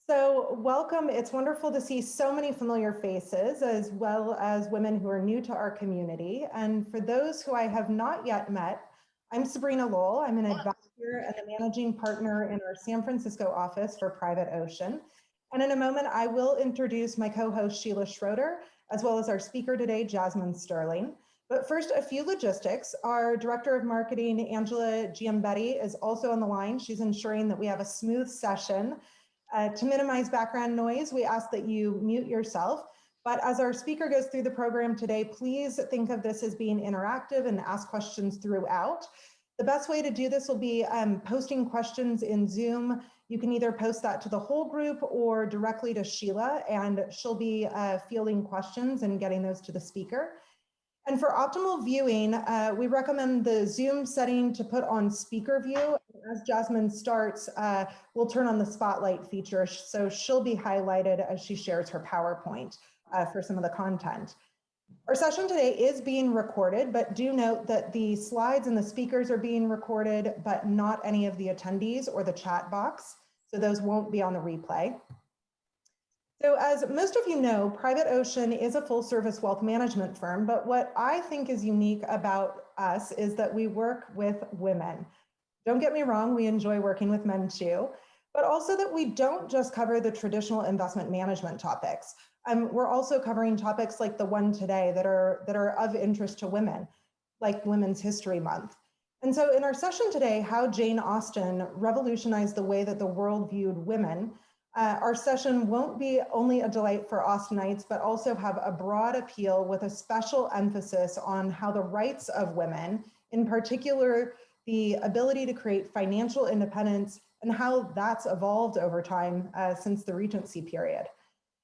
So welcome. It's wonderful to see so many familiar faces, as well as women who are new to our community. And for those who I have not yet met, I'm Sabrina Lowell. I'm an advisor and a managing partner in our San Francisco office for Private Ocean. And in a moment, I will introduce my co-host Sheila Schroeder, as well as our speaker today, Jasmine Sterling. But first, a few logistics. Our Director of Marketing, Angela Giambetti, is also on the line. She's ensuring that we have a smooth session. To minimize background noise, we ask that you mute yourself. But as our speaker goes through the program today, please think of this as being interactive and ask questions throughout. The best way to do this will be posting questions in Zoom. You can either post that to the whole group or directly to Sheila, and she'll be fielding questions and getting those to the speaker. And for optimal viewing, we recommend the Zoom setting to put on speaker view. As Jasmine starts, we'll turn on the spotlight feature, so she'll be highlighted as she shares her PowerPoint for some of the content. Our session today is being recorded, but do note that the slides and the speakers are being recorded, but not any of the attendees or the chat box, so those won't be on the replay. So as most of you know, Private Ocean is a full service wealth management firm, but what I think is unique about us is that we work with women. Don't get me wrong, we enjoy working with men too, but also that we don't just cover the traditional investment management topics. We're also covering topics like the one today that are of interest to women, like Women's History Month. And so in our session today, how Jane Austen revolutionized the way that the world viewed women, our session won't be only a delight for Austenites, but also have a broad appeal with a special emphasis on how the rights of women, in particular, the ability to create financial independence and how that's evolved over time since the Regency period.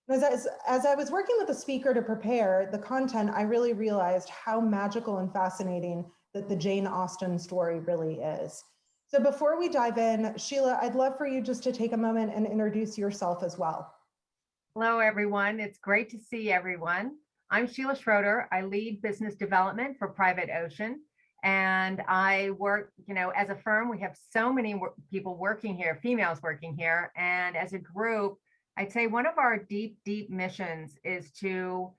As I was working with the speaker to prepare the content, I really realized how magical and fascinating that the Jane Austen story really is. So before we dive in, Sheila, I'd love for you just to take a moment and introduce yourself as well. Hello, everyone. It's great to see everyone. I'm Sheila Schroeder. I lead business development for Private Ocean. And I work, as a firm, we have so many people working here, females working here. And as a group, I'd say one of our deep, deep missions is to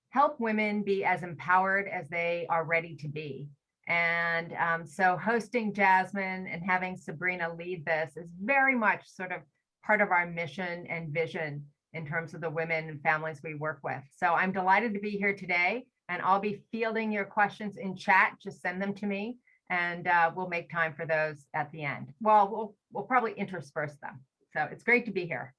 help women be as empowered as they are ready to be. And so hosting Jasmine and having Sabrina lead this is very much sort of part of our mission and vision in terms of the women and families we work with. So I'm delighted to be here today, and I'll be fielding your questions in chat. Just send them to me, and we'll make time for those at the end. Well, we'll probably intersperse them. So it's great to be here.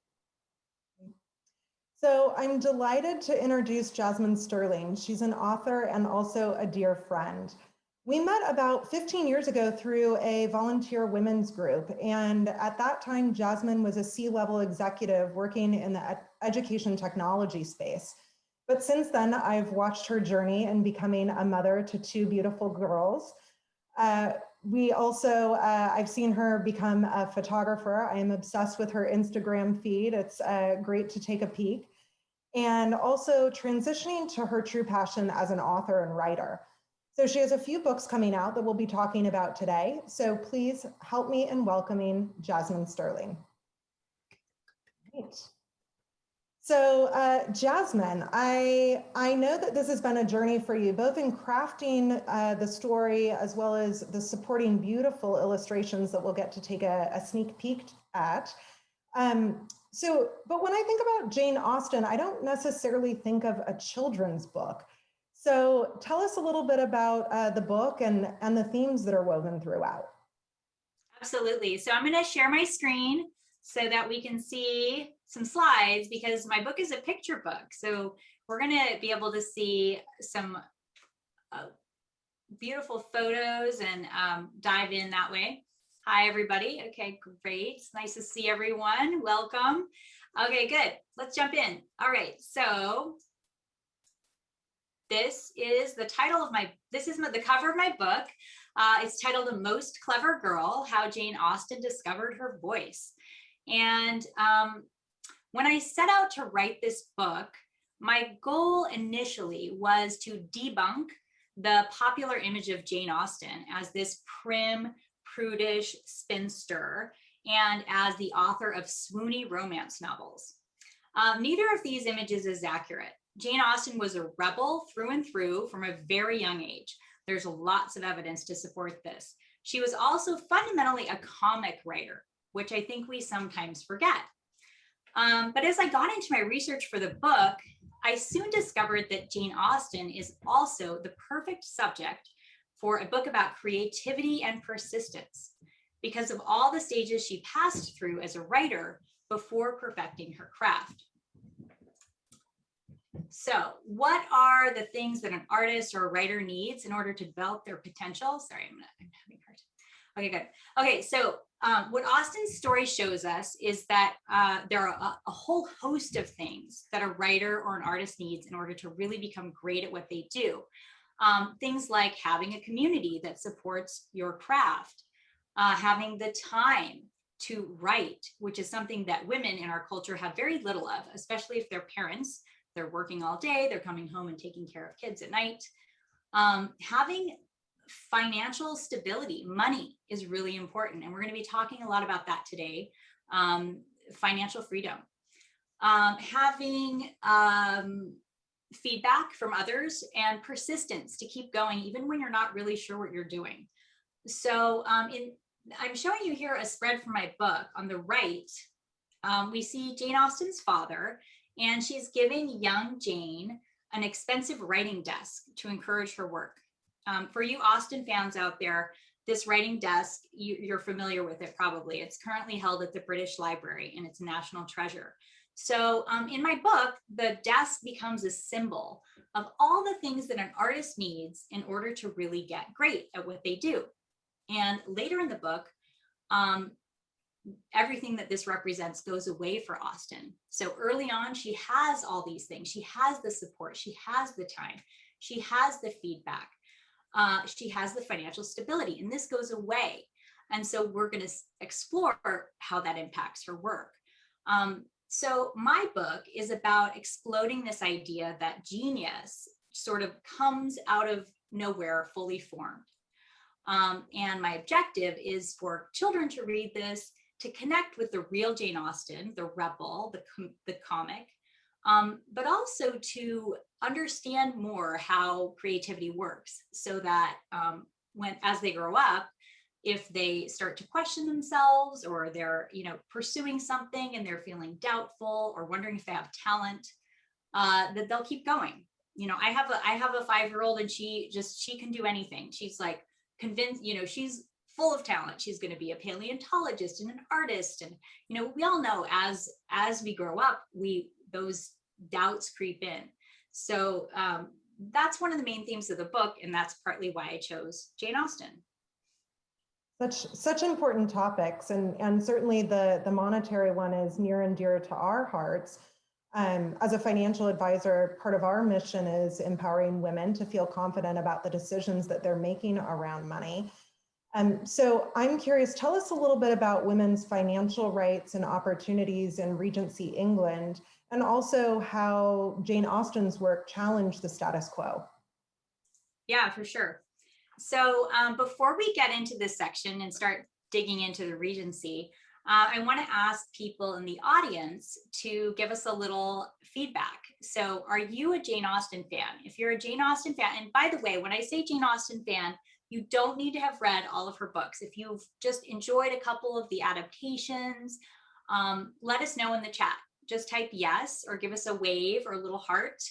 So I'm delighted to introduce Jasmine Sterling. She's an author and also a dear friend. We met about 15 years ago through a volunteer women's group. And at that time, Jasmine was a C-level executive working in the education technology space. But since then, I've watched her journey in becoming a mother to two beautiful girls. I've seen her become a photographer. I am obsessed with her Instagram feed. It's great to take a peek. And also transitioning to her true passion as an author and writer. So she has a few books coming out that we'll be talking about today. So please help me in welcoming Jasmine Sterling. Great. So Jasmine, I know that this has been a journey for you, both in crafting the story as well as the supporting beautiful illustrations that we'll get to take a sneak peek at. But when I think about Jane Austen, I don't necessarily think of a children's book. So tell us a little bit about the book and the themes that are woven throughout. Absolutely. So I'm going to share my screen so that we can see some slides, because my book is a picture book. So we're going to be able to see some beautiful photos and dive in that way. Hi, everybody. Okay, great. It's nice to see everyone. Welcome. Okay, good. Let's jump in. All right. So this is the title of the cover of my book. It's titled The Most Clever Girl, How Jane Austen Discovered Her Voice. And when I set out to write this book, my goal initially was to debunk the popular image of Jane Austen as this prim, prudish spinster and as the author of swoony romance novels. Neither of these images is accurate. Jane Austen was a rebel through and through from a very young age. There's lots of evidence to support this. She was also fundamentally a comic writer, which I think we sometimes forget. But as I got into my research for the book, I soon discovered that Jane Austen is also the perfect subject for a book about creativity and persistence because of all the stages she passed through as a writer before perfecting her craft. So what are the things that an artist or a writer needs in order to develop their potential? Sorry, I'm having a hard time. Okay, good. Okay, so what Austen's story shows us is that there are a whole host of things that a writer or an artist needs in order to really become great at what they do. Things like having a community that supports your craft, having the time to write, which is something that women in our culture have very little of, especially if they're parents. They're working all day, they're coming home and taking care of kids at night. Having financial stability, money is really important. And we're going to be talking a lot about that today. Financial freedom. Having feedback from others and persistence to keep going, even when you're not really sure what you're doing. So I'm showing you here a spread from my book. On the right, we see Jane Austen's father, and she's giving young Jane an expensive writing desk to encourage her work. For you Austen fans out there, this writing desk, you're familiar with it probably. It's currently held at the British Library and it's a national treasure. So in my book, the desk becomes a symbol of all the things that an artist needs in order to really get great at what they do. And later in the book, everything that this represents goes away for Austen. So early on, she has all these things. She has the support, she has the time, she has the feedback, she has the financial stability, and this goes away. And so we're going to explore how that impacts her work. So my book is about exploding this idea that genius sort of comes out of nowhere fully formed. And my objective is for children to read this, to connect with the real Jane Austen, the rebel, the comic, but also to understand more how creativity works, so that as they grow up, if they start to question themselves, or they're pursuing something and they're feeling doubtful or wondering if they have talent, that they'll keep going. I have a 5-year-old, and she can do anything. She's like convinced, she's full of talent. She's going to be a paleontologist and an artist. And, we all know as we grow up, those doubts creep in. So that's one of the main themes of the book. And that's partly why I chose Jane Austen. Such important topics. And certainly the monetary one is near and dear to our hearts. As a financial advisor, part of our mission is empowering women to feel confident about the decisions that they're making around money. So I'm curious, tell us a little bit about women's financial rights and opportunities in Regency England, and also how Jane Austen's work challenged the status quo. Yeah, for sure. So before we get into this section and start digging into the Regency, I want to ask people in the audience to give us a little feedback. So are you a Jane Austen fan? If you're a Jane Austen fan, and by the way, when I say Jane Austen fan, you don't need to have read all of her books. If you've just enjoyed a couple of the adaptations, let us know in the chat. Just type yes, or give us a wave or a little heart,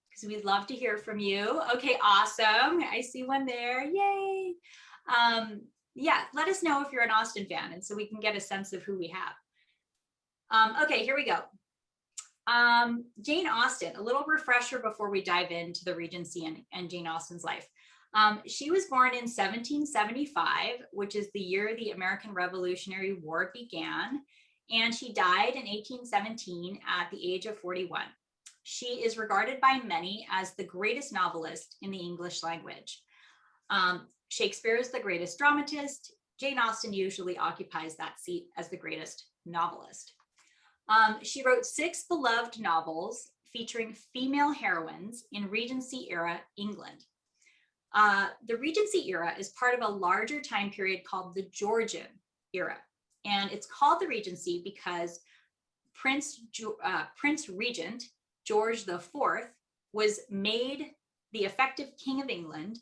because we'd love to hear from you. Okay, awesome. I see one there. Yay. Yeah, let us know if you're an Austen fan, and so we can get a sense of who we have. Okay, here we go. Jane Austen, a little refresher before we dive into the Regency and Jane Austen's life. She was born in 1775, which is the year the American Revolutionary War began, and she died in 1817 at the age of 41. She is regarded by many as the greatest novelist in the English language. Shakespeare is the greatest dramatist. Jane Austen usually occupies that seat as the greatest novelist. She wrote 6 beloved novels featuring female heroines in Regency era England. The Regency era is part of a larger time period called the Georgian era. And it's called the Regency because Prince Regent George IV was made the effective King of England,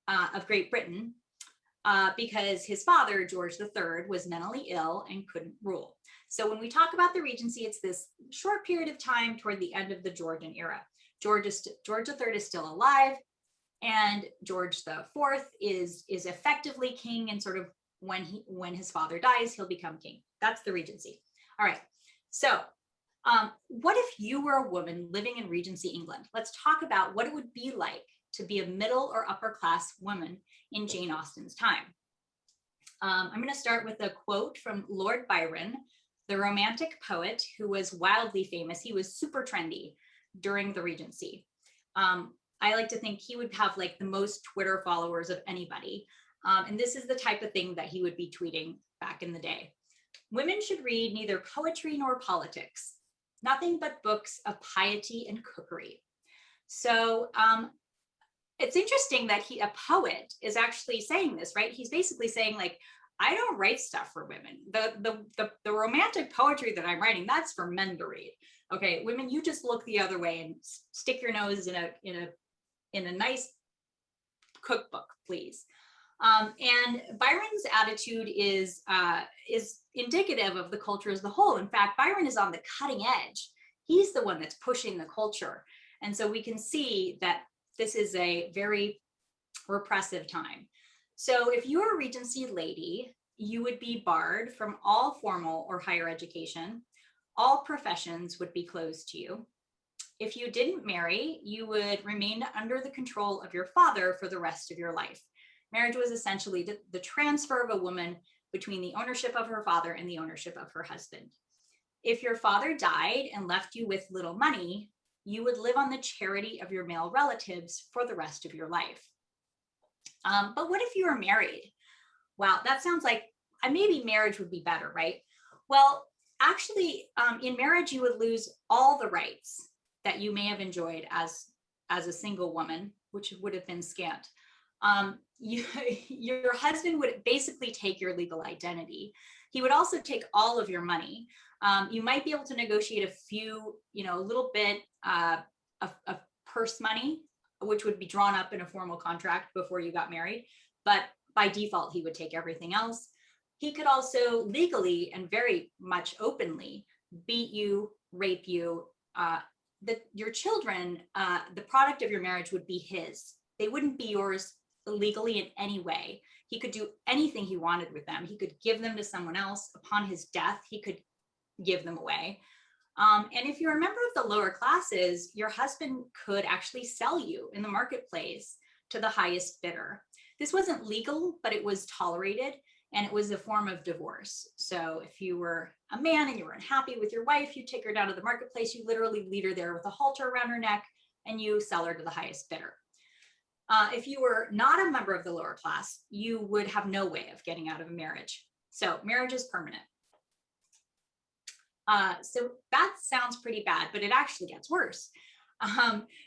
of Great Britain, because his father, George III, was mentally ill and couldn't rule. So when we talk about the Regency, it's this short period of time toward the end of the Georgian era. George III is still alive, and George IV is effectively king, and sort of when his father dies, he'll become king. That's the Regency. All right. So what if you were a woman living in Regency England? Let's talk about what it would be like to be a middle or upper class woman in Jane Austen's time. I'm going to start with a quote from Lord Byron, the Romantic poet who was wildly famous. He was super trendy during the Regency. I like to think he would have like the most Twitter followers of anybody. And this is the type of thing that he would be tweeting back in the day. Women should read neither poetry nor politics, nothing but books of piety and cookery. So it's interesting that a poet is actually saying this, right? He's basically saying like, I don't write stuff for women. The romantic poetry that I'm writing, that's for men to read. Okay, women, you just look the other way and stick your nose in a nice cookbook, please. And Byron's attitude is indicative of the culture as a whole. In fact, Byron is on the cutting edge. He's the one that's pushing the culture. And so we can see that this is a very repressive time. So if you're a Regency lady, you would be barred from all formal or higher education. All professions would be closed to you. If you didn't marry, you would remain under the control of your father for the rest of your life. Marriage was essentially the transfer of a woman between the ownership of her father and the ownership of her husband. If your father died and left you with little money, you would live on the charity of your male relatives for the rest of your life. But what if you were married? Wow, that sounds like maybe marriage would be better, right? Well, actually, in marriage, you would lose all the rights that you may have enjoyed as a single woman, which would have been scant. Your husband would basically take your legal identity. He would also take all of your money. You might be able to negotiate a few, a little bit of purse money, which would be drawn up in a formal contract before you got married. But by default, he would take everything else. He could also legally and very much openly beat you, rape you. Your children, the product of your marriage would be his. They wouldn't be yours legally in any way. He could do anything he wanted with them. He could give them to someone else. Upon his death, he could give them away. And if you're a member of the lower classes, your husband could actually sell you in the marketplace to the highest bidder. This wasn't legal, but it was tolerated, and it was a form of divorce. So if you were a man and you were unhappy with your wife, you take her down to the marketplace, you literally lead her there with a halter around her neck, and you sell her to the highest bidder. If you were not a member of the lower class, you would have no way of getting out of a marriage. So marriage is permanent. So that sounds pretty bad, but it actually gets worse.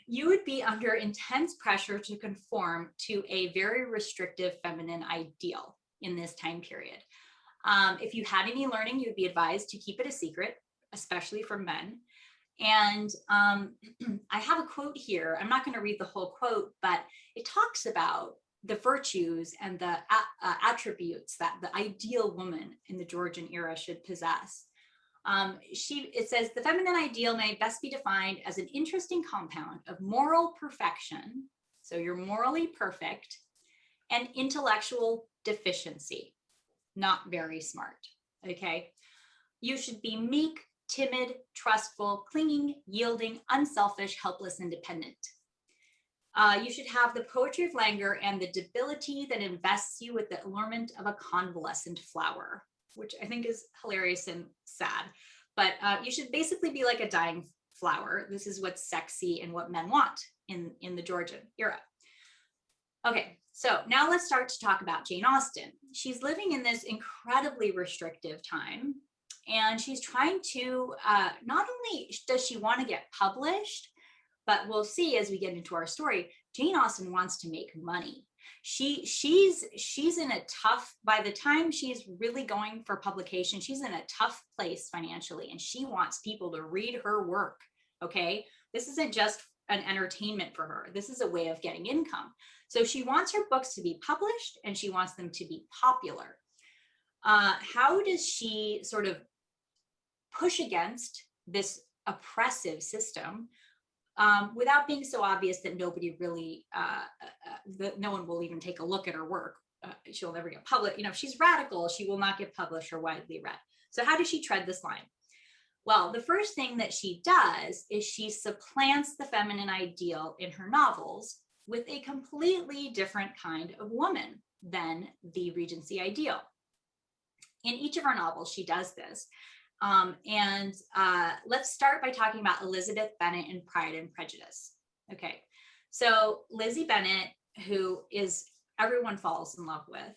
You would be under intense pressure to conform to a very restrictive feminine ideal in this time period. If you had any learning, you'd be advised to keep it a secret, especially for men. And I have a quote here. I'm not going to read the whole quote, but it talks about the virtues and the attributes that the ideal woman in the Georgian era should possess. It says, the feminine ideal may best be defined as an interesting compound of moral perfection, so you're morally perfect, and intellectual deficiency, not very smart, okay? You should be meek, timid, trustful, clinging, yielding, unselfish, helpless, and dependent. You should have the poetry of languor and the debility that invests you with the allurement of a convalescent flower, which I think is hilarious and sad. But you should basically be like a dying flower. This is what's sexy and what men want in the Georgian era. Okay, so now let's start to talk about Jane Austen. She's living in this incredibly restrictive time, and she's trying to, not only does she want to get published, but we'll see as we get into our story, Jane Austen wants to make money. she's in a tough, by the time she's really going for publication, she's in a tough place financially, and she wants people to read her work. Okay, this isn't just an entertainment for her, this is a way of getting income. So she wants her books to be published, and she wants them to be popular. How does she sort of push against this oppressive system without being so obvious that nobody really, that no one will even take a look at her work? She'll never get published. You know, if she's radical, she will not get published or widely read. So how does she tread this line? Well, the first thing that she does is she supplants the feminine ideal in her novels with a completely different kind of woman than the Regency ideal. In each of her novels, she does this. Let's start by talking about Elizabeth Bennet in Pride and Prejudice. Okay, so Lizzie Bennet, who is everyone falls in love with,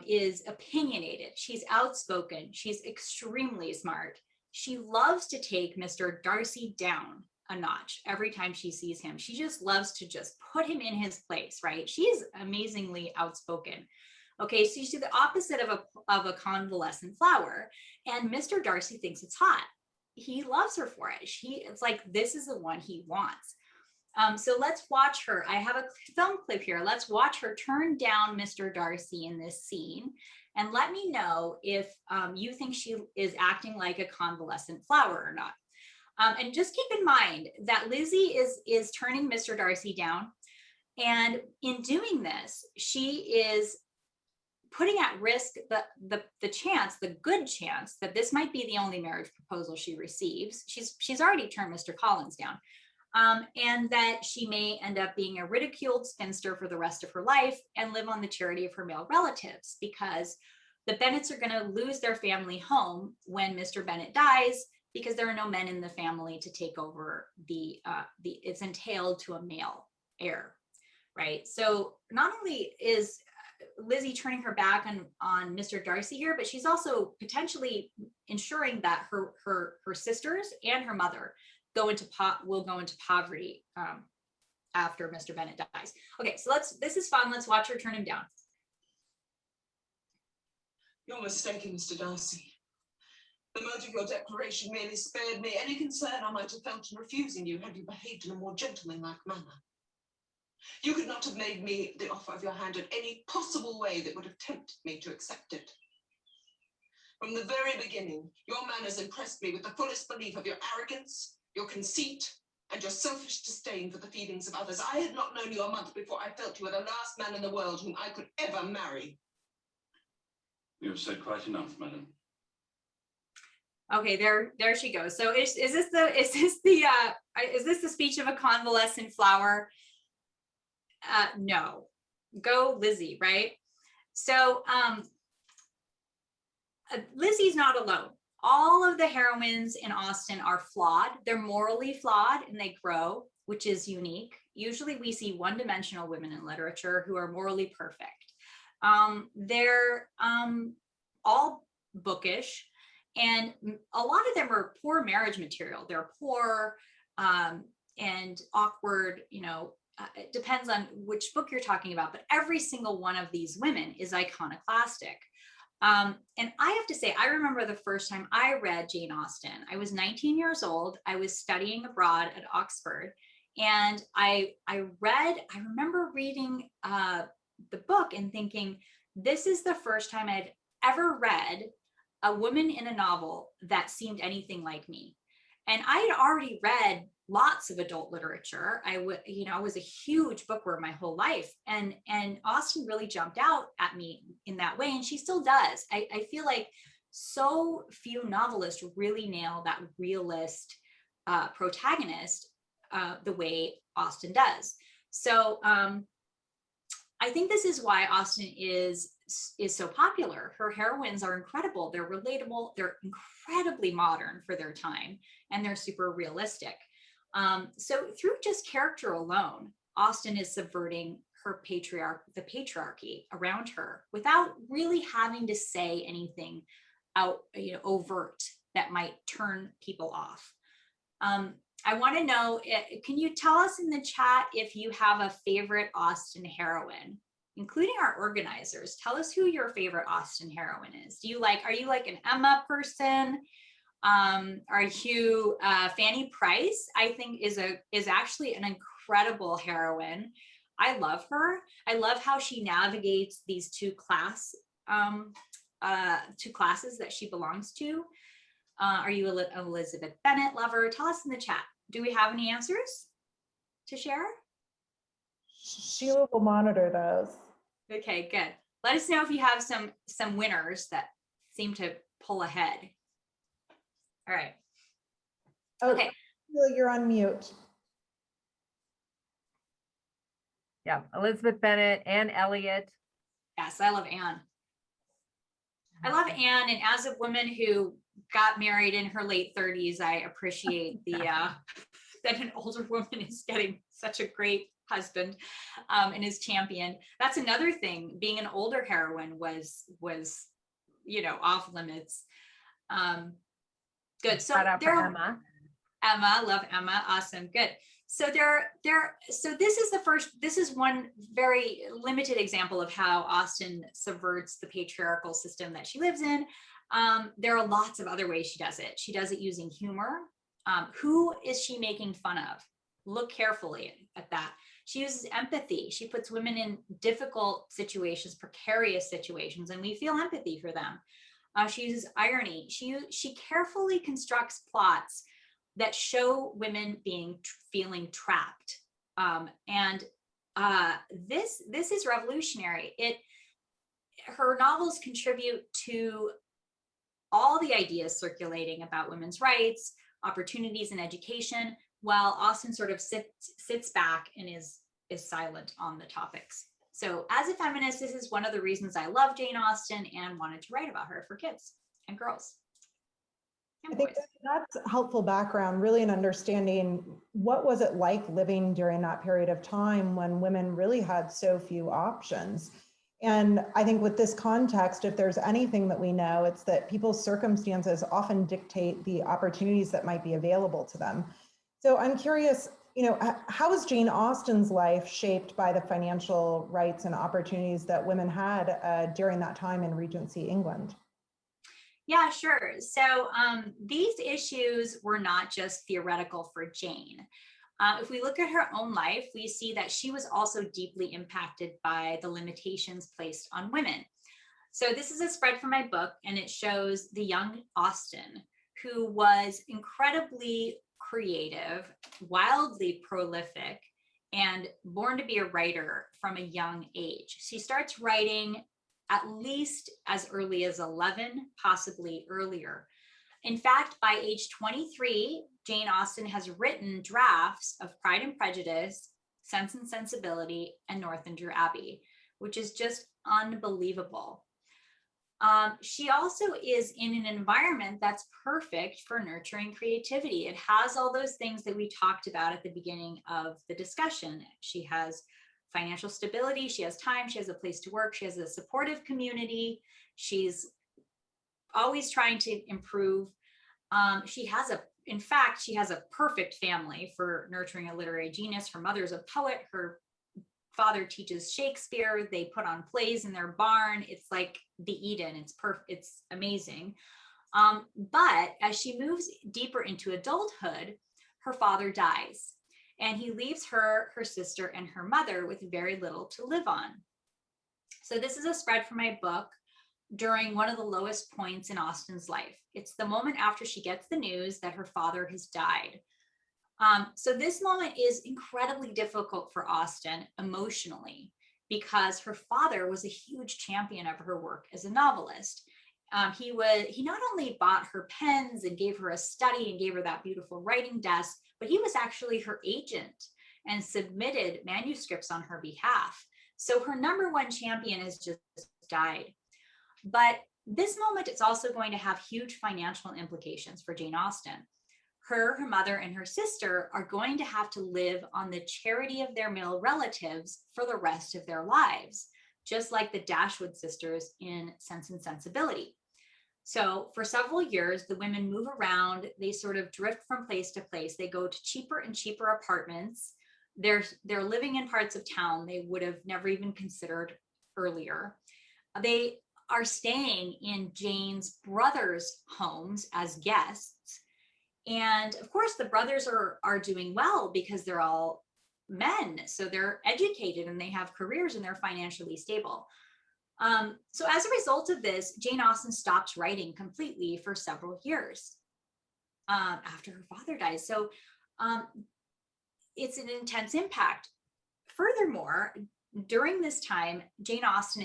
is opinionated. She's outspoken. She's extremely smart. She loves to take Mr. Darcy down a notch every time she sees him. She just loves to just put him in his place, right? She's amazingly outspoken. Okay, so you see the opposite of a convalescent flower, and Mr. Darcy thinks it's hot. He loves her for it. It's like, this is the one he wants. So let's watch her. I have a film clip here. Let's watch her turn down Mr. Darcy in this scene, and let me know if you think she is acting like a convalescent flower or not. And just keep in mind that Lizzie is turning Mr. Darcy down, and in doing this, she is putting at risk the chance, the good chance, that this might be the only marriage proposal she receives. She's already turned Mr. Collins down, and that she may end up being a ridiculed spinster for the rest of her life and live on the charity of her male relatives, because the Bennets are going to lose their family home when Mr. Bennet dies, because there are no men in the family to take over it's entailed to a male heir, right? So not only is Lizzie turning her back on Mr. Darcy here, but she's also potentially ensuring that her sisters and her mother will go into poverty after Mr. Bennet dies. Okay, so this is fun. Let's watch her turn him down. You're mistaken, Mr. Darcy. The mode of your declaration merely spared me any concern I might have felt in refusing you had you behaved in a more gentlemanlike manner. You could not have made me the offer of your hand in any possible way that would have tempted me to accept it. From the very beginning, your manners impressed me with the fullest belief of your arrogance, your conceit, and your selfish disdain for the feelings of others. I had not known you a month before I felt you were the last man in the world whom I could ever marry. You have said quite enough, madam. Okay, there she goes. So is this the speech of a convalescent flower? No. Go Lizzie, right? So Lizzie's not alone. All of the heroines in Austen are flawed. They're morally flawed, and they grow, which is unique. Usually we see one-dimensional women in literature who are morally perfect. They're all bookish, and a lot of them are poor marriage material. They're poor and awkward, you know. It depends on which book you're talking about, but every single one of these women is iconoclastic. And I have to say, I remember the first time I read Jane Austen. I was 19 years old. I was studying abroad at Oxford, and I remember reading the book and thinking, this is the first time I'd ever read a woman in a novel that seemed anything like me. And I had already read lots of adult literature. I was a huge bookworm my whole life, and Austen really jumped out at me in that way, and she still does. I feel like so few novelists really nail that realist protagonist the way Austen does. So I think this is why Austen is so popular. Her heroines are incredible. They're relatable. They're incredibly modern for their time, and they're super realistic. So through just character alone, Austen is subverting the patriarchy around her without really having to say anything overt that might turn people off. I want to know, can you tell us in the chat if you have a favorite Austen heroine? including our organizers, tell us who your favorite Austen heroine is. Are you like an Emma person? Are you Fanny Price? I think is actually an incredible heroine. I love her. I love how she navigates these two classes that she belongs to. Are you an Elizabeth Bennet lover? Tell us in the chat. Do we have any answers to share? Sheila will monitor those. Okay, good. Let us know if you have some winners that seem to pull ahead. All right. Oh, Okay. Sheila, you're on mute. Yeah, Elizabeth Bennet, Anne Elliot. Yes, I love Anne. I love Anne, and as a woman who got married in her late 30s, I appreciate the that an older woman is getting such a great husband and is championed. That's another thing. Being an older heroine was off limits. Good. So Shout out for there, Emma. Emma, love Emma. Awesome. Good. So so this is one very limited example of how Austen subverts the patriarchal system that she lives in. There are lots of other ways she does it. She does it using humor. Who is she making fun of? Look carefully at that. She uses empathy. She puts women in difficult situations, precarious situations, and we feel empathy for them. She uses irony. She carefully constructs plots that show women feeling trapped. This is revolutionary. Her novels contribute to all the ideas circulating about women's rights, opportunities, and education, while Austen sort of sits back and is silent on the topics. So as a feminist, this is one of the reasons I love Jane Austen and wanted to write about her for kids and girls. I think that's helpful background, really, in understanding what was it like living during that period of time when women really had so few options. And I think with this context, if there's anything that we know, it's that people's circumstances often dictate the opportunities that might be available to them. So I'm curious, how was Jane Austen's life shaped by the financial rights and opportunities that women had during that time in Regency England? Yeah, sure. So these issues were not just theoretical for Jane. If we look at her own life, we see that she was also deeply impacted by the limitations placed on women. So this is a spread from my book, and it shows the young Austen, who was incredibly creative, wildly prolific, and born to be a writer from a young age. She starts writing at least as early as 11, possibly earlier. In fact, by age 23, Jane Austen has written drafts of Pride and Prejudice, Sense and Sensibility, and Northanger Abbey, which is just unbelievable. She also is in an environment that's perfect for nurturing creativity. It has all those things that we talked about at the beginning of the discussion. She has financial stability, she has time, she has a place to work, she has a supportive community, she's always trying to improve. In fact, she has a perfect family for nurturing a literary genius. Her mother's a poet, her father teaches Shakespeare, they put on plays in their barn. It's like the Eden, it's amazing. But as she moves deeper into adulthood, her father dies, and he leaves her sister, and her mother with very little to live on. So this is a spread from my book during one of the lowest points in Austen's life. It's the moment after she gets the news that her father has died. So this moment is incredibly difficult for Austen emotionally, because her father was a huge champion of her work as a novelist. He not only bought her pens and gave her a study and gave her that beautiful writing desk, but he was actually her agent and submitted manuscripts on her behalf. So her number one champion has just died. But this moment is also going to have huge financial implications for Jane Austen. Her mother, and her sister are going to have to live on the charity of their male relatives for the rest of their lives, just like the Dashwood sisters in Sense and Sensibility. So for several years, the women move around, they sort of drift from place to place. They go to cheaper and cheaper apartments. They're living in parts of town they would have never even considered earlier. They are staying in Jane's brothers' homes as guests. And of course, the brothers are doing well because they're all men. So they're educated and they have careers and they're financially stable. So as a result of this, Jane Austen stops writing completely for several years after her father dies. So it's an intense impact. Furthermore, during this time, Jane Austen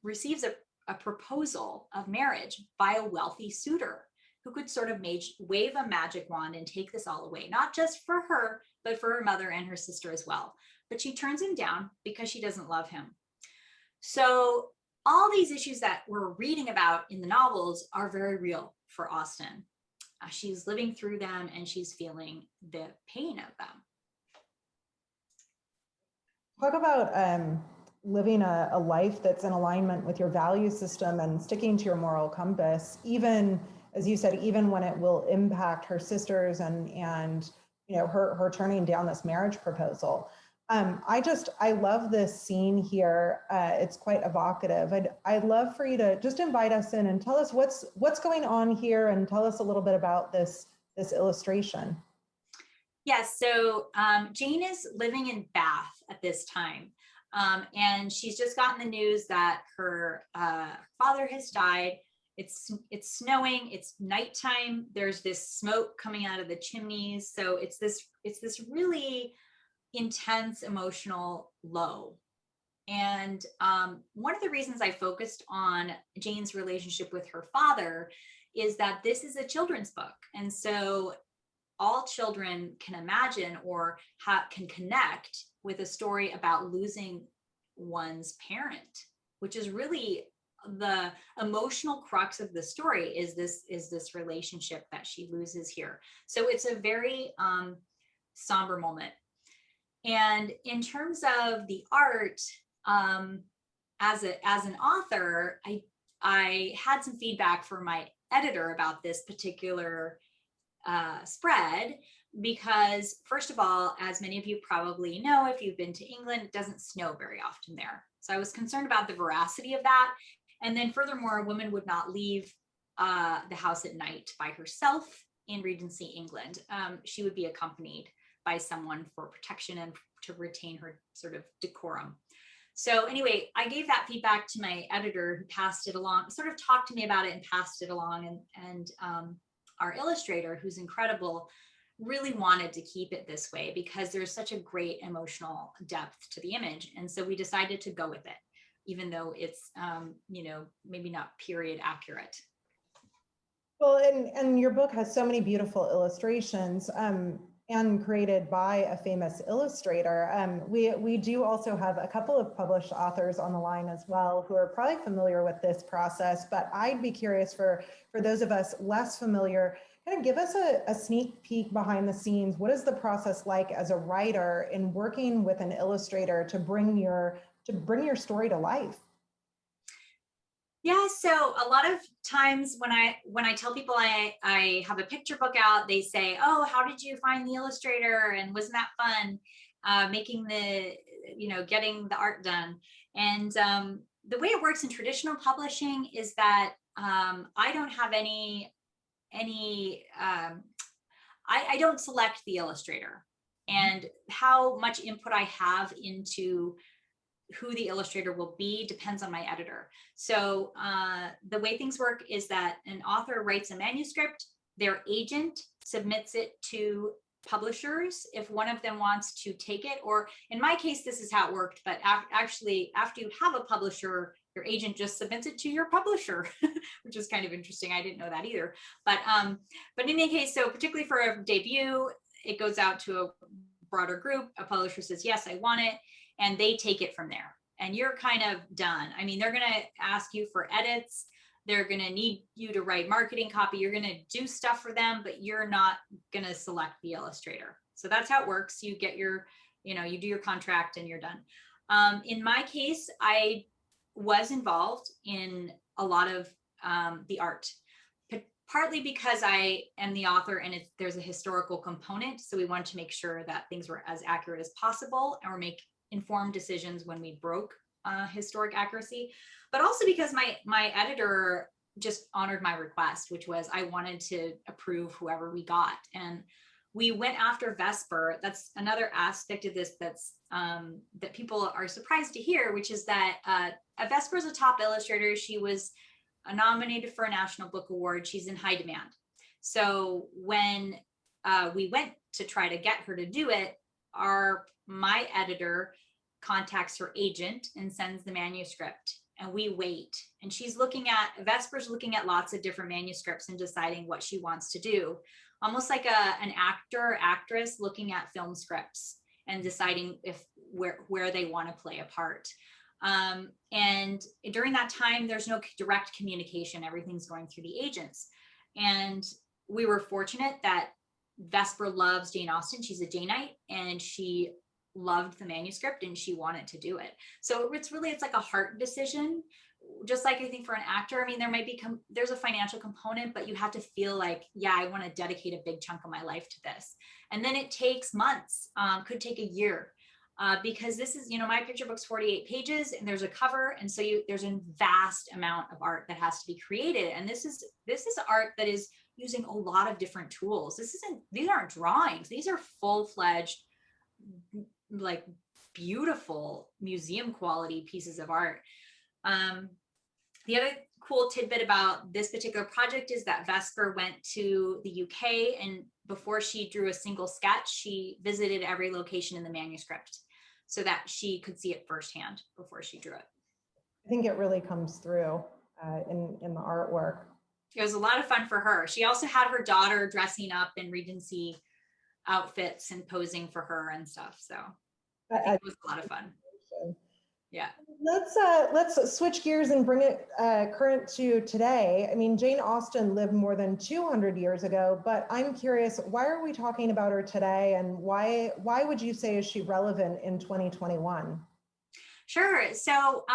receives a proposal of marriage by a wealthy suitor who could sort of wave a magic wand and take this all away, not just for her, but for her mother and her sister as well. But she turns him down because she doesn't love him. So all these issues that we're reading about in the novels are very real for Austen. She's living through them and she's feeling the pain of them. Talk about living a life that's in alignment with your value system and sticking to your moral compass, even, as you said, even when it will impact her sisters and you know, her turning down this marriage proposal. I love this scene here. It's quite evocative. I'd love for you to just invite us in and tell us what's going on here and tell us a little bit about this illustration. Yes, so Jane is living in Bath at this time. And she's just gotten the news that her father has died. It's snowing, it's nighttime. There's this smoke coming out of the chimneys. So it's this really intense emotional low. And one of the reasons I focused on Jane's relationship with her father is that this is a children's book. And so all children can imagine or can connect with a story about losing one's parent, which is really the emotional crux of the story, is this relationship that she loses here. So it's a very somber moment. And in terms of the art, as an author, I had some feedback from my editor about this particular spread, because first of all, as many of you probably know, if you've been to England, it doesn't snow very often there. So I was concerned about the veracity of that. And then furthermore, a woman would not leave the house at night by herself in Regency England. She would be accompanied by someone for protection and to retain her sort of decorum. So anyway, I gave that feedback to my editor, who passed it along, sort of talked to me about it and passed it along. And our illustrator, who's incredible, really wanted to keep it this way because there's such a great emotional depth to the image. And so we decided to go with it, even though it's, you know, maybe not period accurate. Well, and your book has so many beautiful illustrations and created by a famous illustrator. We do also have a couple of published authors on the line as well who are probably familiar with this process, but I'd be curious for those of us less familiar, kind of give us a sneak peek behind the scenes. What is the process like as a writer in working with an illustrator to bring your story to life? Yeah, so a lot of times when I tell people I have a picture book out, they say, "Oh, how did you find the illustrator? And wasn't that fun making getting the art done?" And the way it works in traditional publishing is that I don't have I don't select the illustrator, and how much input I have into who the illustrator will be depends on my editor. So the way things work is that an author writes a manuscript, their agent submits it to publishers if one of them wants to take it, or in my case, this is how it worked, but actually after you have a publisher, your agent just submits it to your publisher, which is kind of interesting. I didn't know that either. But in any case, so particularly for a debut, it goes out to a broader group. A publisher says, "Yes, I want it." And they take it from there. And you're kind of done. I mean, they're going to ask you for edits. They're going to need you to write marketing copy. You're going to do stuff for them, but you're not going to select the illustrator. So that's how it works. You get your, you do your contract and you're done. In my case, I was involved in a lot of the art, partly because I am the author and there's a historical component. So we wanted to make sure that things were as accurate as possible, or make informed decisions when we broke historic accuracy, but also because my editor just honored my request, which was I wanted to approve whoever we got. And we went after Vesper. That's another aspect of this that's that people are surprised to hear, which is that Vesper is a top illustrator. She was nominated for a National Book Award. She's in high demand. So when we went to try to get her to do it, my editor contacts her agent and sends the manuscript, and we wait. And Vesper's looking at lots of different manuscripts and deciding what she wants to do, almost like an actress looking at film scripts and deciding where they want to play a part. And during that time, there's no direct communication. Everything's going through the agents. And we were fortunate that Vesper loves Jane Austen. She's a Janeite, and she loved the manuscript and she wanted to do it. So it's like a heart decision. Just like I think for an actor, I mean, there's a financial component, but you have to feel like, yeah, I want to dedicate a big chunk of my life to this. And then it takes months, could take a year, because this is, my picture book's 48 pages and there's a cover. And so there's a vast amount of art that has to be created. And this is art that is using a lot of different tools. These aren't drawings. These are full-fledged, like beautiful museum quality pieces of art. The other cool tidbit about this particular project is that Vesper went to the UK, and before she drew a single sketch, she visited every location in the manuscript so that she could see it firsthand before she drew it. I think it really comes through in the artwork. It was a lot of fun for her. She also had her daughter dressing up in Regency outfits and posing for her and stuff. So I think it was a lot of fun. Yeah. Let's switch gears and bring it current to today. I mean, Jane Austen lived more than 200 years ago, but I'm curious, why are we talking about her today, and why would you say is she relevant in 2021? Sure. So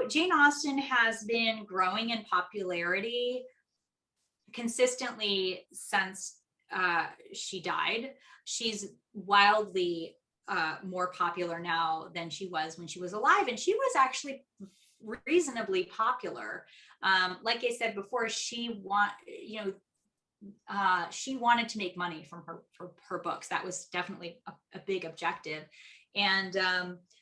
Jane Austen has been growing in popularity consistently since she died. She's wildly more popular now than she was when she was alive, and she was actually reasonably popular. Like I said before, she wanted to make money from her books. That was definitely a big objective, and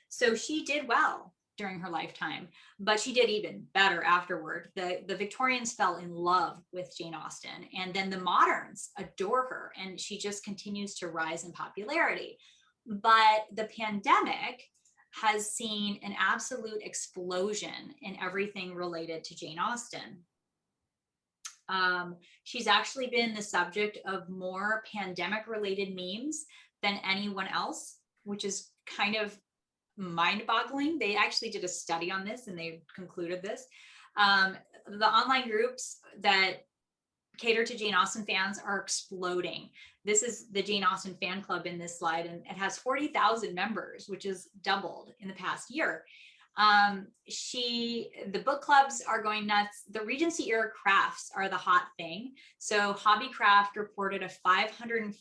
so she did well during her lifetime, but she did even better afterward. The Victorians fell in love with Jane Austen, and then the moderns adore her, and she just continues to rise in popularity. But the pandemic has seen an absolute explosion in everything related to Jane Austen. She's actually been the subject of more pandemic-related memes than anyone else, which is kind of mind-boggling. They actually did a study on this and they concluded this. The online groups that cater to Jane Austen fans are exploding. This is the Jane Austen fan club in this slide, and it has 40,000 members, which is doubled in the past year. The book clubs are going nuts. The Regency era crafts are the hot thing. So Hobbycraft reported a 550%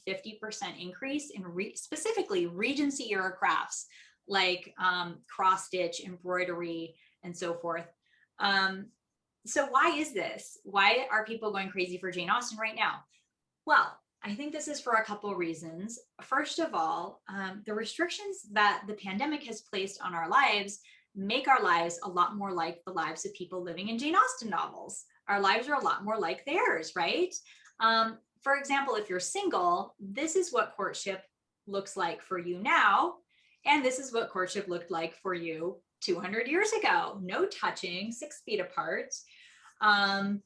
increase in specifically Regency era crafts, like cross stitch, embroidery, and so forth. So why is this? Why are people going crazy for Jane Austen right now? Well, I think this is for a couple of reasons. First of all, the restrictions that the pandemic has placed on our lives make our lives a lot more like the lives of people living in Jane Austen novels. Our lives are a lot more like theirs, right? For example, if you're single, this is what courtship looks like for you now. And this is what courtship looked like for you 200 years ago. No touching, 6 feet apart. And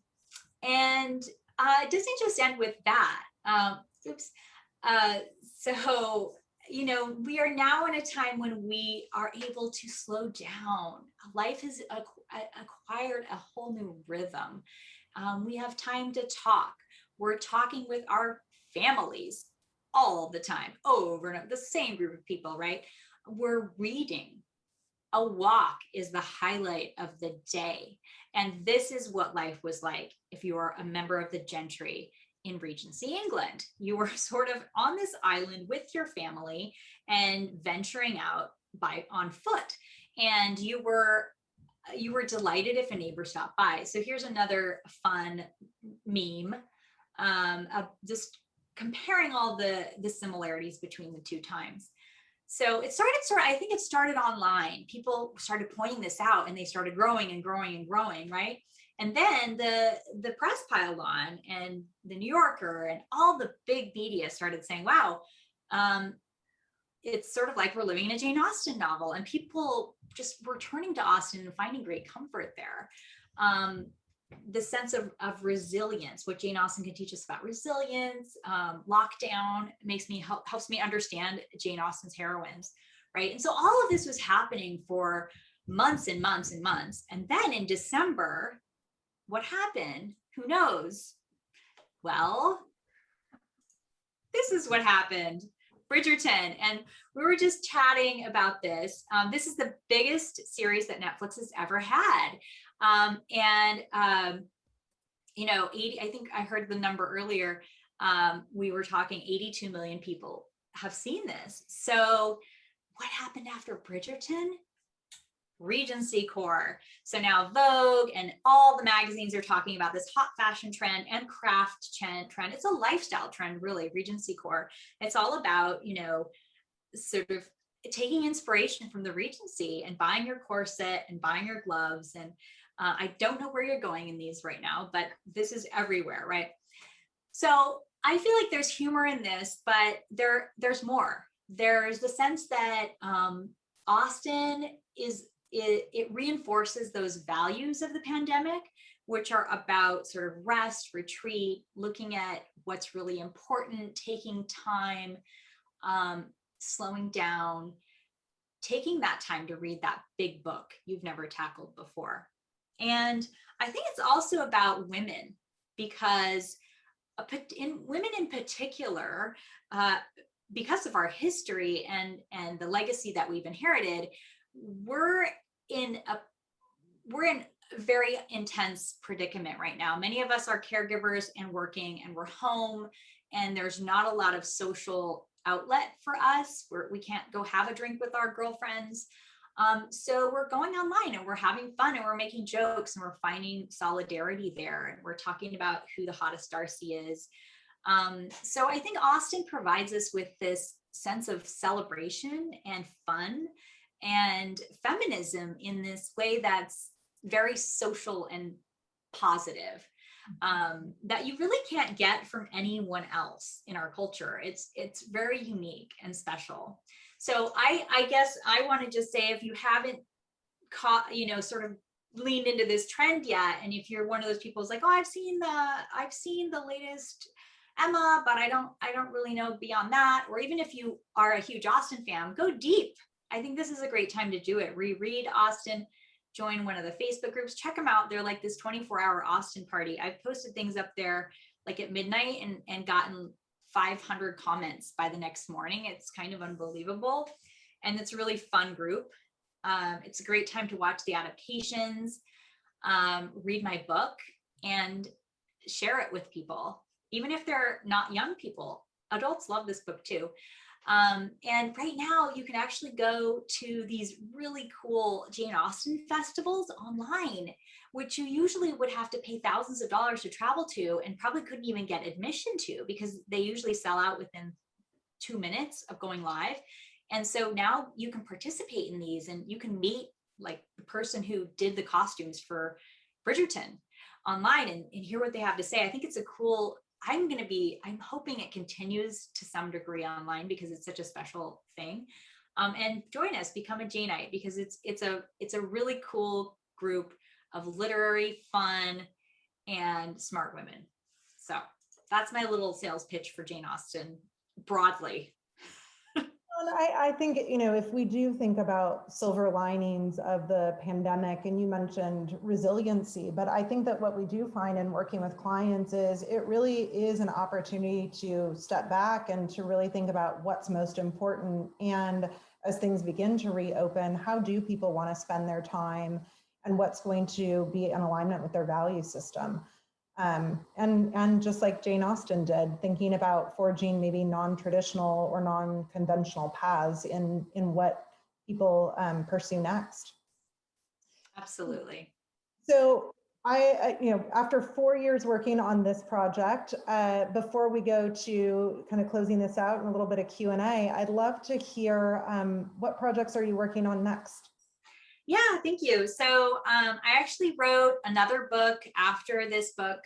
it doesn't just end with that. So, we are now in a time when we are able to slow down. Life has acquired a whole new rhythm. We have time to talk. We're talking with our families all the time, over and over, the same group of people, right? We're reading. A walk is the highlight of the day. And this is what life was like if you were a member of the gentry in Regency, England. You were sort of on this island with your family and venturing out on foot. And you were delighted if a neighbor stopped by. So here's another fun meme of just comparing all the similarities between the two times. So I think it started online. People started pointing this out and they started growing and growing and growing, right? And then the press piled on, and the New Yorker and all the big media started saying, wow, it's sort of like we're living in a Jane Austen novel, and people just were turning to Austen and finding great comfort there. The sense of resilience, what Jane Austen can teach us about resilience, lockdown helps me understand Jane Austen's heroines, right? And so all of this was happening for months and months and months. And then in December, what happened? Who knows? Well, this is what happened. Bridgerton. And we were just chatting about this. This is the biggest series that Netflix has ever had. You know, 80, I think I heard the number earlier. We were talking 82 million people have seen this. So what happened after Bridgerton? Regency Core. So now Vogue and all the magazines are talking about this hot fashion trend and craft trend. It's a lifestyle trend, really, Regency Core. It's all about, you know, sort of taking inspiration from the Regency and buying your corset and buying your gloves. And I don't know where you're going in these right now, but this is everywhere, right? So I feel like there's humor in this, but there's more. There's the sense that Austen it reinforces those values of the pandemic, which are about sort of rest, retreat, looking at what's really important, taking time, slowing down, taking that time to read that big book you've never tackled before. And I think it's also about women, because women in particular, because of our history and the legacy that we've inherited, we're in a very intense predicament right now. Many of us are caregivers and working, and we're home, and there's not a lot of social outlet for us. We can't go have a drink with our girlfriends. So we're going online and we're having fun and we're making jokes and we're finding solidarity there. And we're talking about who the hottest Darcy is. So I think Austen provides us with this sense of celebration and fun and feminism in this way that's very social and positive, that you really can't get from anyone else in our culture. It's very unique and special. So I guess I want to just say, if you haven't sort of leaned into this trend yet, and if you're one of those people who's like, oh, I've seen the latest Emma, but I don't really know beyond that, or even if you are a huge Austen fan, go deep. I think this is a great time to do it. Reread Austen, join one of the Facebook groups, check them out. They're like this 24-hour Austen party. I've posted things up there like at midnight and gotten 500 comments by the next morning. It's kind of unbelievable. And it's a really fun group. It's a great time to watch the adaptations, read my book, and share it with people. Even if they're not young people, adults love this book too. And right now you can actually go to these really cool Jane Austen festivals online, which you usually would have to pay thousands of dollars to travel to and probably couldn't even get admission to, because they usually sell out within 2 minutes of going live. And so now you can participate in these and you can meet like the person who did the costumes for Bridgerton online and hear what they have to say. I think it's a cool, I'm hoping it continues to some degree online because it's such a special thing. And join us, become a Janeite, because it's a really cool group of literary, fun, and smart women. So that's my little sales pitch for Jane Austen broadly. I think, if we do think about silver linings of the pandemic, and you mentioned resiliency, but I think that what we do find in working with clients is it really is an opportunity to step back and to really think about what's most important. And as things begin to reopen, how do people want to spend their time and what's going to be in alignment with their value system? And just like Jane Austen did, thinking about forging maybe non-traditional or non-conventional paths in what people pursue next. Absolutely. So after 4 years working on this project, before we go to kind of closing this out and a little bit of Q&A, I'd love to hear what projects are you working on next? Yeah, thank you. So I actually wrote another book after this book,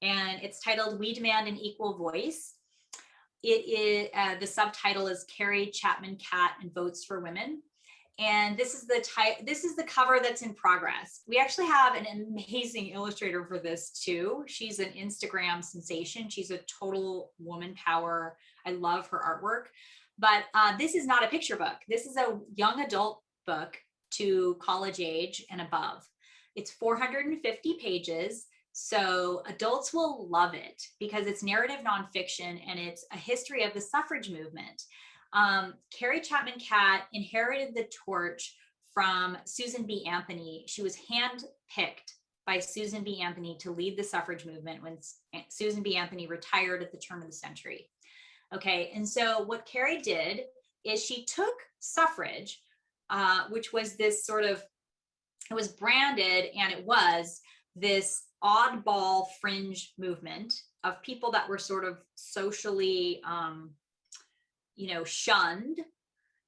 and it's titled We Demand an Equal Voice. It is the subtitle is Carrie Chapman Catt and Votes for Women. And this is the cover that's in progress. We actually have an amazing illustrator for this too. She's an Instagram sensation. She's a total woman power. I love her artwork. But this is not a picture book. This is a young adult book to college age and above. It's 450 pages. So adults will love it because it's narrative nonfiction and it's a history of the suffrage movement. Carrie Chapman Catt inherited the torch from Susan B. Anthony. She was handpicked by Susan B. Anthony to lead the suffrage movement when Susan B. Anthony retired at the turn of the century. Okay, and so what Carrie did is she took suffrage, which was this sort of, it was branded and it was this oddball fringe movement of people that were sort of socially, shunned.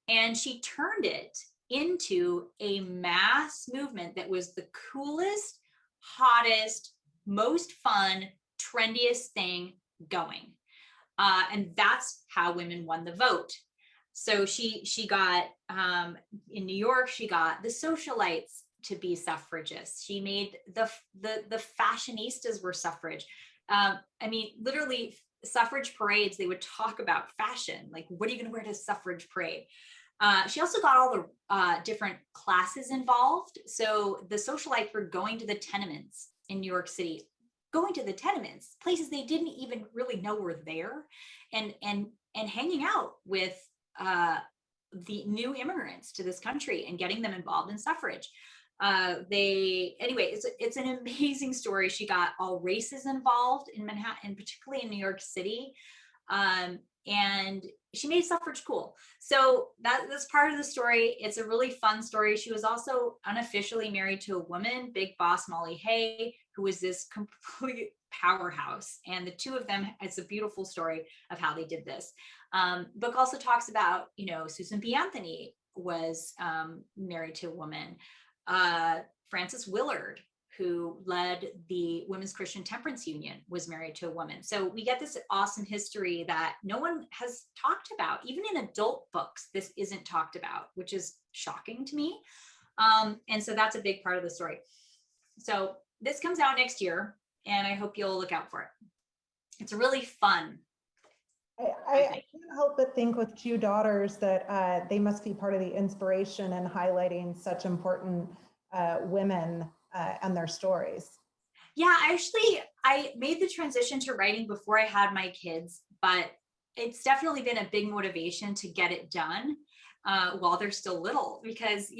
And she turned it into a mass movement that was the coolest, hottest, most fun, trendiest thing going. And that's how women won the vote. So she got, in New York, she got the socialites to be suffragists. She made the fashionistas were suffrage. Literally suffrage parades, they would talk about fashion. Like, what are you going to wear to a suffrage parade? She also got all the different classes involved. So the socialites were going to the tenements in New York City, going to the tenements, places they didn't even really know were there, and hanging out with the new immigrants to this country and getting them involved in suffrage. It's an amazing story. She got all races involved in Manhattan, particularly in New York City. And she made suffrage cool. So that's part of the story. It's a really fun story. She was also unofficially married to a woman, Big Boss Molly Hay, who was this complete powerhouse. And the two of them, it's a beautiful story of how they did this. Book also talks about, Susan B. Anthony was married to a woman. Frances Willard, who led the Women's Christian Temperance Union, was married to a woman. So we get this awesome history that no one has talked about. Even in adult books, this isn't talked about, which is shocking to me. And so that's a big part of the story. So this comes out next year, and I hope you'll look out for it. It's really fun. I can't help but think with 2 daughters that they must be part of the inspiration and highlighting such important women and their stories. Yeah, actually, I made the transition to writing before I had my kids, but it's definitely been a big motivation to get it done while they're still little, because,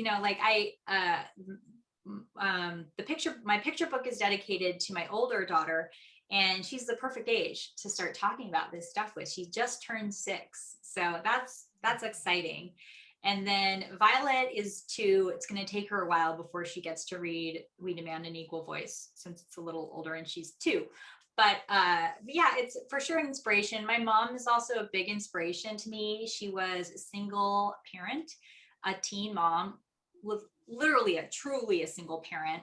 my picture book is dedicated to my older daughter, and she's the perfect age to start talking about this stuff with. She just turned 6. So that's exciting. And then Violet is 2. It's going to take her a while before she gets to read We Demand an Equal Voice, since it's a little older and she's 2. But yeah, it's for sure an inspiration. My mom is also a big inspiration to me. She was a single parent, a teen mom, with literally truly a single parent,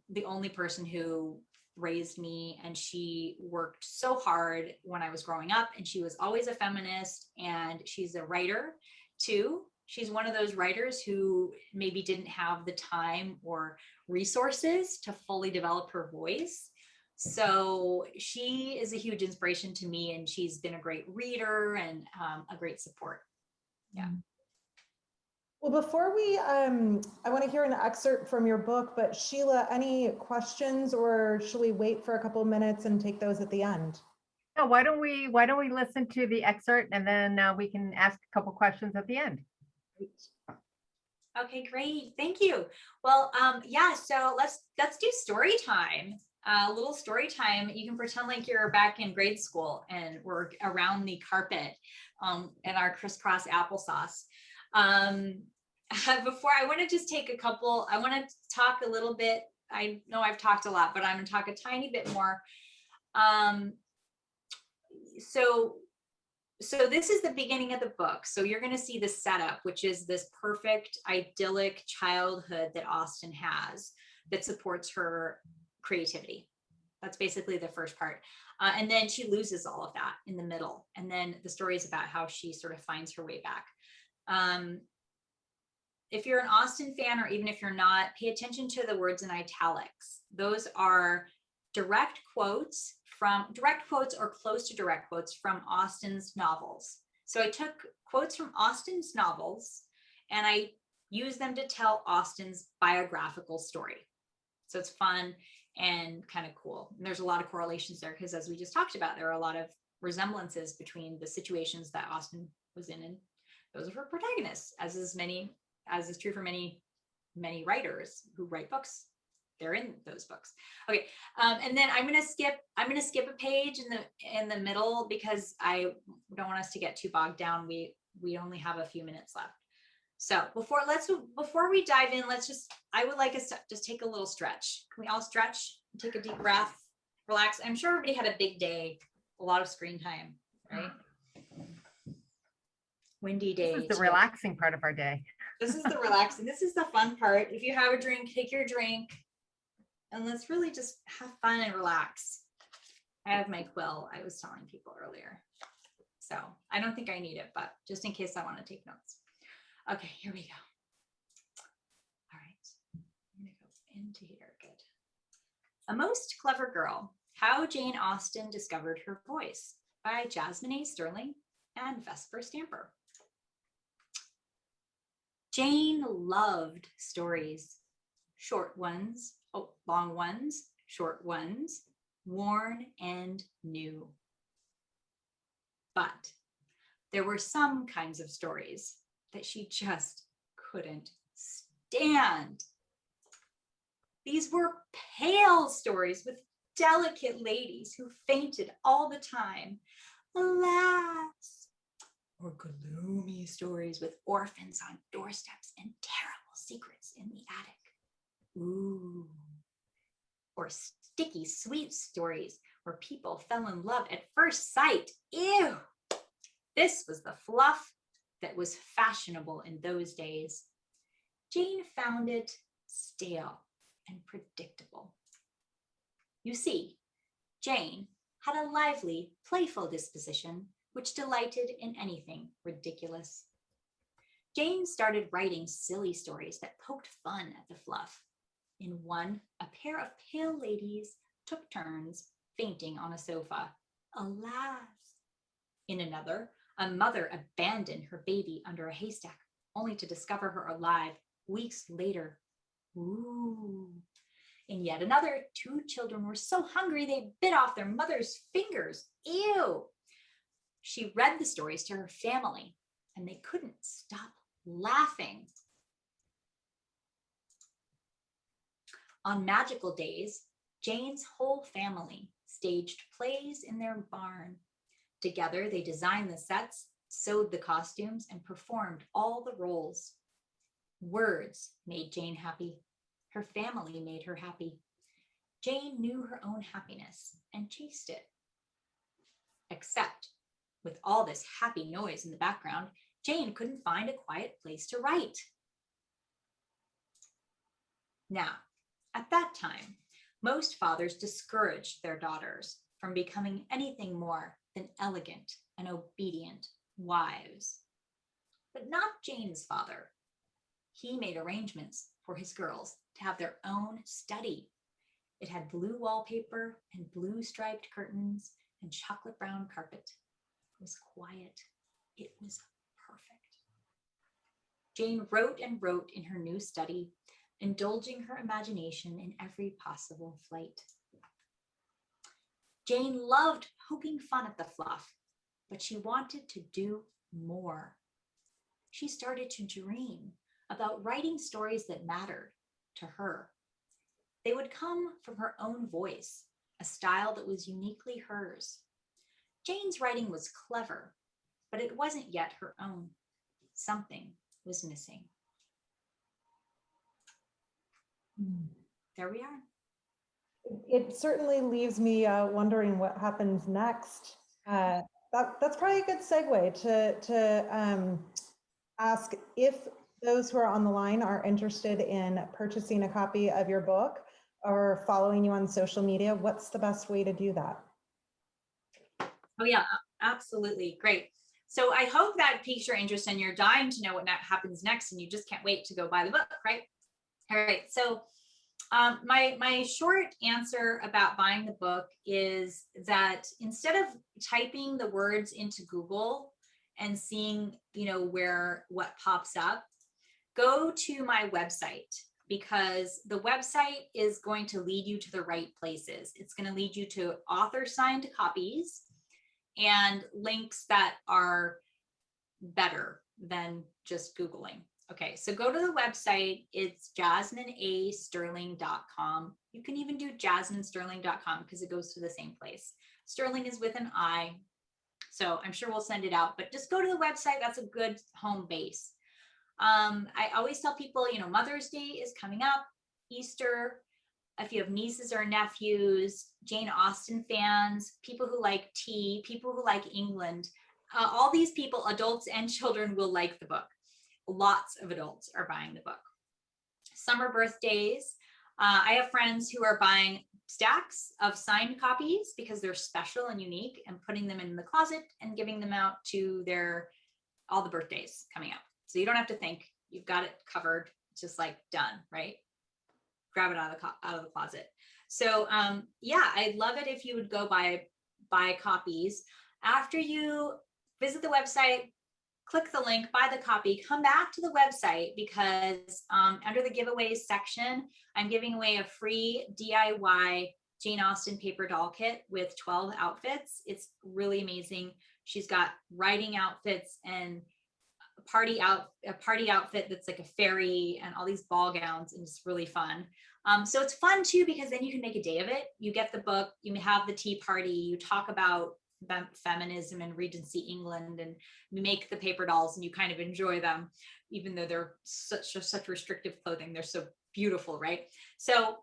the only person who raised me, and she worked so hard when I was growing up, and she was always a feminist, and she's a writer too. She's one of those writers who maybe didn't have the time or resources to fully develop her voice. So she is a huge inspiration to me, and she's been a great reader and a great support. Yeah. Well, before we, I want to hear an excerpt from your book, but Sheila, any questions, or should we wait for a couple of minutes and take those at the end? No, why don't we listen to the excerpt, and then we can ask a couple questions at the end. Okay, great. Thank you. Well, yeah, so let's do story time. a little story time. You can pretend like you're back in grade school and we're around the carpet in our crisscross applesauce. Before I want to just take a couple, I want to talk a little bit. I know I've talked a lot, but I'm going to talk a tiny bit more. So this is the beginning of the book. So you're going to see the setup, which is this perfect, idyllic childhood that Austen has that supports her creativity. That's basically the first part. And then she loses all of that in the middle. And then the story is about how she sort of finds her way back. If you're an Austen fan, or even if you're not, pay attention to the words in italics. Those are direct quotes or close to direct quotes from Austen's novels. So I took quotes from Austen's novels and I used them to tell Austen's biographical story. So it's fun and kind of cool. And there's a lot of correlations there because, as we just talked about, there are a lot of resemblances between the situations that Austen was in and those of her protagonists, as is true for many writers who write books. They're in those books. Okay, and then I'm gonna skip a page in the middle because I don't want us to get too bogged down. We only have a few minutes left. So before we dive in, I would like us to just take a little stretch. Can we all stretch? Take a deep breath, relax. I'm sure everybody had a big day, a lot of screen time, right? Windy day. This is the relaxing part of our day. This is the relaxing. This is the fun part. If you have a drink, take your drink. And let's really just have fun and relax. I have my quill, I was telling people earlier. So I don't think I need it, but just in case I want to take notes. Okay, here we go. All right, I'm gonna go into here, good. A Most Clever Girl, How Jane Austen Discovered Her Voice by Jasmine A. Sterling and Vesper Stamper. Jane loved stories, short ones, long ones, short ones, worn and new. But there were some kinds of stories that she just couldn't stand. These were pale stories with delicate ladies who fainted all the time. Alas, or gloomy stories with orphans on doorsteps and terrible secrets in the attic. Ooh. Or sticky sweet stories where people fell in love at first sight. Ew. This was the fluff that was fashionable in those days. Jane found it stale and predictable. You see, Jane had a lively, playful disposition which delighted in anything ridiculous. Jane started writing silly stories that poked fun at the fluff. In one, a pair of pale ladies took turns fainting on a sofa. Alas! In another, a mother abandoned her baby under a haystack, only to discover her alive weeks later. Ooh! In yet another, two children were so hungry they bit off their mother's fingers. Ew! She read the stories to her family, and they couldn't stop laughing. On magical days, Jane's whole family staged plays in their barn. Together, they designed the sets, sewed the costumes, and performed all the roles. Words made Jane happy. Her family made her happy. Jane knew her own happiness and chased it. Except, with all this happy noise in the background, Jane couldn't find a quiet place to write. Now, at that time, most fathers discouraged their daughters from becoming anything more than elegant and obedient wives. But not Jane's father. He made arrangements for his girls to have their own study. It had blue wallpaper and blue striped curtains and chocolate brown carpet. It was quiet. It was perfect. Jane wrote and wrote in her new study, indulging her imagination in every possible flight. Jane loved poking fun at the fluff, but she wanted to do more. She started to dream about writing stories that mattered to her. They would come from her own voice, a style that was uniquely hers. Jane's writing was clever, but it wasn't yet her own. Something was missing. There we are. It certainly leaves me wondering what happens next. That's probably a good segue to ask if those who are on the line are interested in purchasing a copy of your book or following you on social media. What's the best way to do that? Oh yeah, absolutely. Great. So I hope that piques your interest and you're dying to know what happens next and you just can't wait to go buy the book, right? All right. So my short answer about buying the book is that instead of typing the words into Google and seeing, what pops up, go to my website, because the website is going to lead you to the right places. It's going to lead you to author signed copies and links that are better than just Googling. Okay, so go to the website. It's jasmineasterling.com. You can even do jasminesterling.com because it goes to the same place. Sterling is with an I. So I'm sure we'll send it out, but just go to the website. That's a good home base. I always tell people, Mother's Day is coming up, Easter. If you have nieces or nephews, Jane Austen fans, people who like tea, people who like England, all these people, adults and children, will like the book. Lots of adults are buying the book. Summer birthdays. I have friends who are buying stacks of signed copies because they're special and unique, and putting them in the closet and giving them out to all the birthdays coming up. So you don't have to think, you've got it covered. It's just like done, right? Grab it out of the closet. So yeah, I'd love it if you would go buy copies. After you visit the website, click the link, buy the copy, come back to the website, because under the giveaways section, I'm giving away a free DIY Jane Austen paper doll kit with 12 outfits. It's really amazing. She's got writing outfits and a party outfit that's like a fairy and all these ball gowns, and it's really fun. So it's fun too, because then you can make a day of it. You get the book, you have the tea party, you talk about feminism and Regency England, and you make the paper dolls and you kind of enjoy them, even though they're such restrictive clothing. They're so beautiful, right? So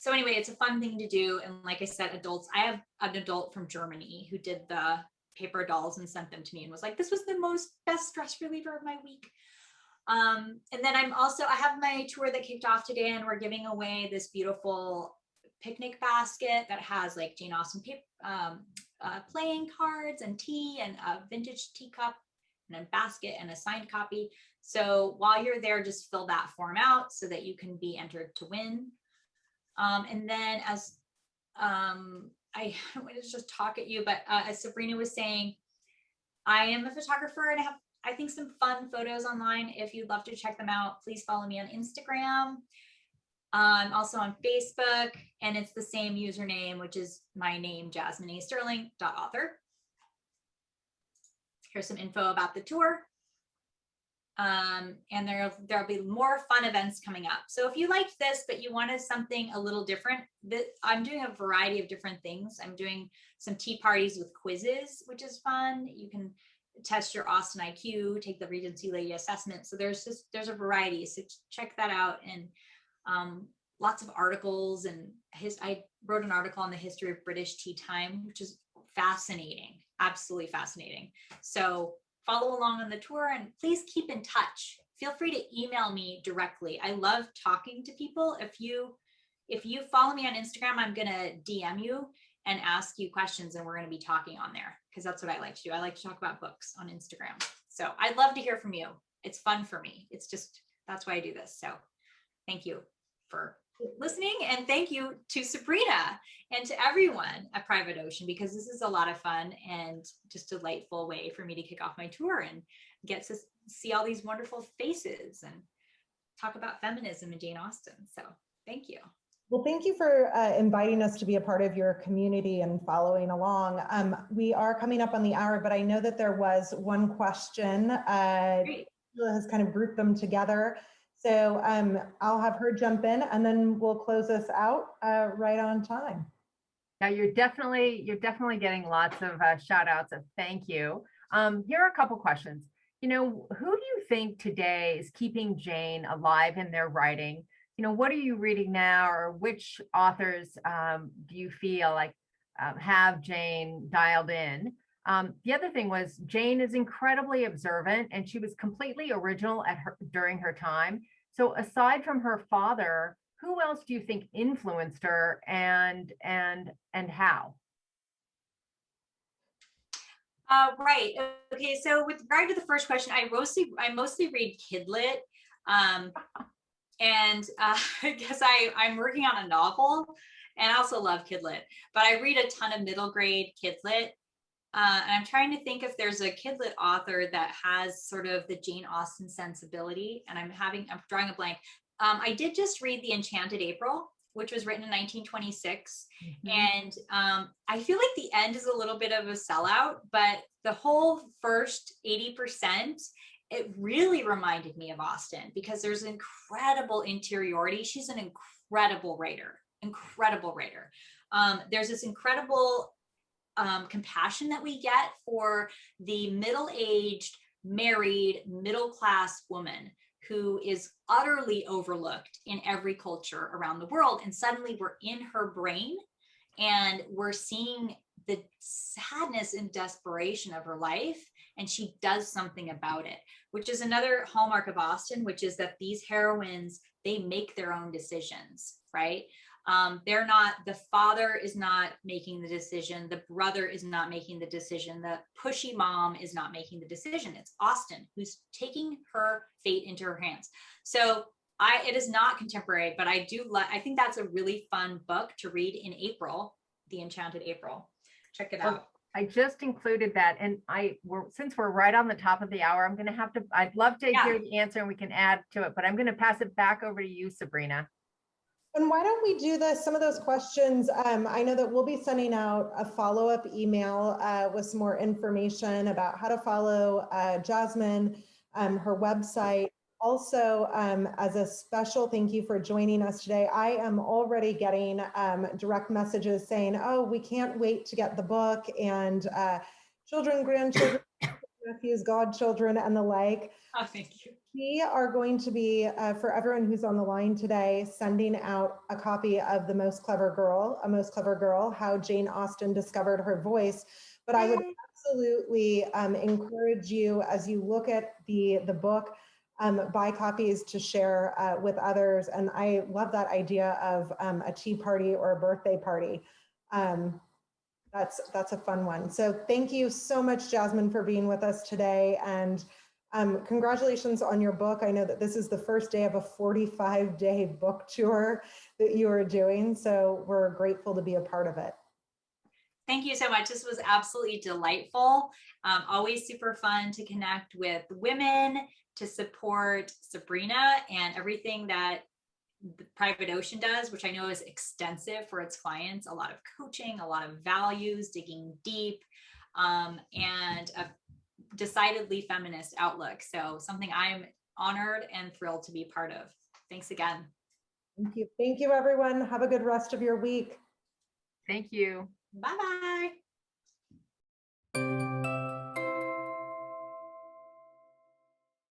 anyway, it's a fun thing to do. And like I said, adults, I have an adult from Germany who did the paper dolls and sent them to me and was like, this was the best stress reliever of my week. And then I have my tour that kicked off today, and we're giving away this beautiful picnic basket that has like Jane Austen playing cards and tea and a vintage teacup and a basket and a signed copy. So while you're there, just fill that form out so that you can be entered to win. And then as I don't want to just talk at you, but as Sabrina was saying, I am a photographer and I have, I think, some fun photos online. If you'd love to check them out, please follow me on Instagram. I'm also on Facebook, and it's the same username, which is my name, jasmineasterling.author. Here's some info about the tour. And there'll be more fun events coming up. So if you liked this, but you wanted something a little different, I'm doing a variety of different things. I'm doing some tea parties with quizzes, which is fun. You can test your Austen IQ, take the Regency Lady assessment. So there's a variety. So check that out. And lots of articles, and I wrote an article on the history of British tea time, which is fascinating, absolutely fascinating. So follow along on the tour, and please keep in touch. Feel free to email me directly. I love talking to people. If you follow me on Instagram, I'm gonna DM you and ask you questions, and we're gonna be talking on there, because that's what I like to do. I like to talk about books on Instagram. So I'd love to hear from you. It's fun for me. It's just, that's why I do this. So thank you for listening, and thank you to Sabrina and to everyone at Private Ocean, because this is a lot of fun and just a delightful way for me to kick off my tour and get to see all these wonderful faces and talk about feminism and Jane Austen. So thank you. Well, thank you for inviting us to be a part of your community and following along. We are coming up on the hour, but I know that there was one question. Great. Sheila has kind of grouped them together. So I'll have her jump in and then we'll close us out right on time. Now you're definitely getting lots of shout outs of thank you. Here are a couple questions. You know, who do you think today is keeping Jane alive in their writing? You know, what are you reading now, or which authors do you feel like have Jane dialed in? The other thing was Jane is incredibly observant and she was completely original during her time. So aside from her father, who else do you think influenced her and how? Right. Okay. So with regard to the first question, I mostly read Kidlit. And because I'm working on a novel and I also love Kidlit, but I read a ton of middle grade Kidlit. And I'm trying to think if there's a Kidlit author that has sort of the Jane Austen sensibility, and I'm drawing a blank. I did just read The Enchanted April, which was written in 1926. And I feel like the end is a little bit of a sellout, but the whole first 80%, it really reminded me of Austen because there's incredible interiority. She's an incredible writer. There's this incredible compassion that we get for the middle-aged, married, middle-class woman who is utterly overlooked in every culture around the world. And suddenly we're in her brain and we're seeing the sadness and desperation of her life. And she does something about it, which is another hallmark of Austen, which is that these heroines, they make their own decisions, right? The father is not making the decision. The brother is not making the decision. The pushy mom is not making the decision. It's Austen who's taking her fate into her hands. So it is not contemporary, but I think that's a really fun book to read in April, The Enchanted April. Check it out. I just included that, and since we're right on the top of the hour, I'd love to hear the answer and we can add to it, but I'm going to pass it back over to you, Sabrina. And why don't we do this? Some of those questions, I know that we'll be sending out a follow-up email with some more information about how to follow Jasmine, her website. Also, as a special thank you for joining us today, I am already getting direct messages saying, oh, we can't wait to get the book, and children, grandchildren, nephews, godchildren, and the like. Oh, thank you. We are going to be, for everyone who's on the line today, sending out a copy of A Most Clever Girl, How Jane Austen Discovered Her Voice. But I would absolutely encourage you, as you look at the book, buy copies to share with others. And I love that idea of a tea party or a birthday party. That's a fun one. So thank you so much, Jasmine, for being with us today. And congratulations on your book. I know that this is the first day of a 45-day book tour that you are doing. So we're grateful to be a part of it. Thank you so much. This was absolutely delightful. Always super fun to connect with women, to support Sabrina and everything that Private Ocean does, which I know is extensive for its clients, a lot of coaching, a lot of values, digging deep, and a decidedly feminist outlook. So something I'm honored and thrilled to be part of. Thanks again. Thank you. Thank you, everyone. Have a good rest of your week. Thank you. Bye-bye.